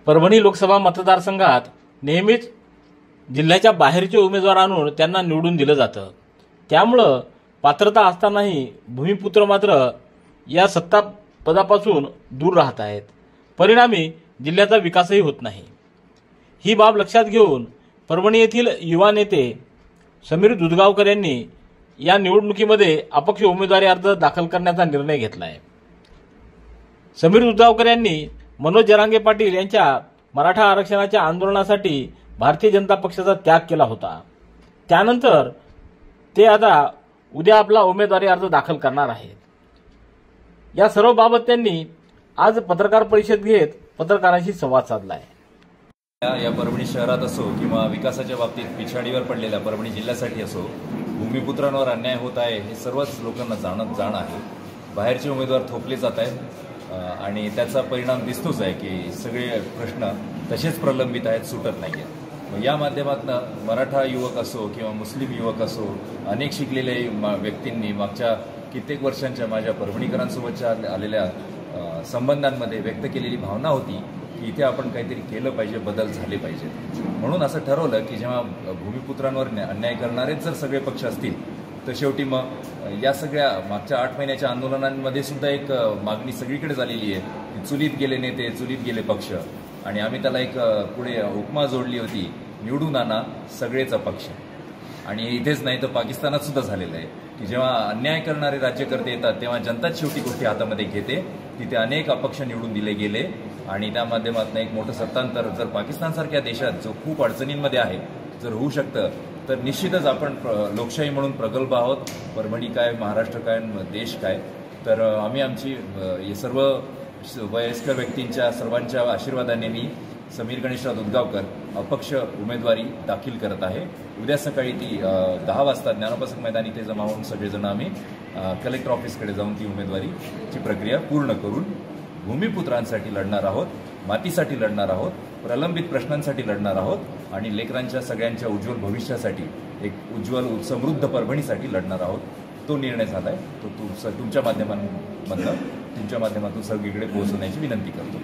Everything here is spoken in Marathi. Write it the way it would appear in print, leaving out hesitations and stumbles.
परभणी लोकसभा मतदारसंघात नेहमीच जिल्ह्याच्या बाहेरचे उमेदवार आणून त्यांना निवडून दिलं जातं। त्यामुळं पात्रता असतानाही भूमिपुत्र मात्र या सत्ता पदापासून दूर राहत आहेत। परिणामी जिल्ह्याचा विकासही होत नाही। ही बाब लक्षात घेऊन परभणी येथील युवा नेते समीर दुधगावकर यांनी या निवडणुकीमध्ये अपक्ष उमेदवारी अर्ज दाखल करण्याचा निर्णय घेतला आहे। समीर दुधगावकर यांनी मनोज जरांगे पाटील यांच्या मराठा आरक्षणाच्या आंदोलनासाठी भारतीय जनता पक्षाचा त्याग केला होता। त्यानंतर ते आता उद्या आपला उमेदवारी अर्ज दाखल करणार आहेत। या सर्व बाबत त्यांनी आज पत्रकार परिषद घेत पत्रकारांशी संवाद साधला आहे। या परभणी शहरात असो किंवा विकासाच्या बाबतीत पिछाडीवर पडलेल्या परभणी जिल्ह्यासाठी असो, भूमिपुत्रांवर अन्याय होत आहे हे सर्वच लोकांना जाण आहे। बाहेरचे उमेदवार थोपले जात आहेत आणि त्याचा परिणाम दिसतोच आहे की सगळे प्रश्न तसेच प्रलंबित आहेत, सुटत नाही आहेत। या माध्यमातून मराठा युवक असो किंवा मुस्लिम युवक असो, अनेक शिकलेले व्यक्तींनी मागच्या कित्येक वर्षांच्या माझ्या परभणीकरांसोबतच्या आलेल्या संबंधांमध्ये व्यक्त केलेली भावना होती की इथे आपण काहीतरी केलं पाहिजे, बदल झाले पाहिजे। म्हणून असं ठरवलं की जेव्हा भूमिपुत्रांवर अन्याय करणारेच जर सगळे पक्ष असतील तर शेवटी मग या सगळ्या मागच्या 8 महिन्याच्या आंदोलनांमध्ये सुद्धा एक मागणी सगळीकडे झालेली आहे की चुलीत गेले नेते, चुलीत गेले पक्ष, आणि आम्ही त्याला एक पुढे उपमा जोडली होती, निवडून आणा सगळेच अपक्ष। आणि इथेच नाही तर पाकिस्तानात सुद्धा झालेलं आहे की जेव्हा अन्याय करणारे राज्यकर्ते येतात तेव्हा जनताच शेवटी गोष्टी हातामध्ये घेते। तिथे अनेक अपक्ष निवडून दिले गेले आणि त्या माध्यमातून एक मोठं सत्तांतर जर पाकिस्तानसारख्या देशात जो खूप अडचणींमध्ये आहे जर होऊ शकतं तर निश्चितच आपण लोकशाही म्हणून प्रगल्भ आहोत। परभणी काय, महाराष्ट्र काय, देश काय, तर आम्ही आमची सर्व वयस्कर व्यक्तींच्या सर्वांच्या आशीर्वादाने मी समीर गणेशराव दुधगावकर अपक्ष उमेदवारी दाखल करत आहे। उद्या सकाळी ती 10 वाजता ज्ञानोपासक मैदानी ते जमा होऊन सगळेजण आम्ही कलेक्टर ऑफिसकडे जाऊन ती उमेदवारीची प्रक्रिया पूर्ण करून भूमिपुत्रांसाठी लढणार आहोत, मातीसाठी लढणार आहोत, प्रलंबित प्रश्नांसाठी लढणार आहोत आणि लेकरांच्या सगळ्यांच्या उज्ज्वल भविष्यासाठी, एक उज्ज्वल समृद्ध परभणीसाठी लढणार आहोत। तो निर्णय झाला आहे, तो तुमच्या माध्यमातून सगळीकडे पोहोचवण्याची विनंती करतो।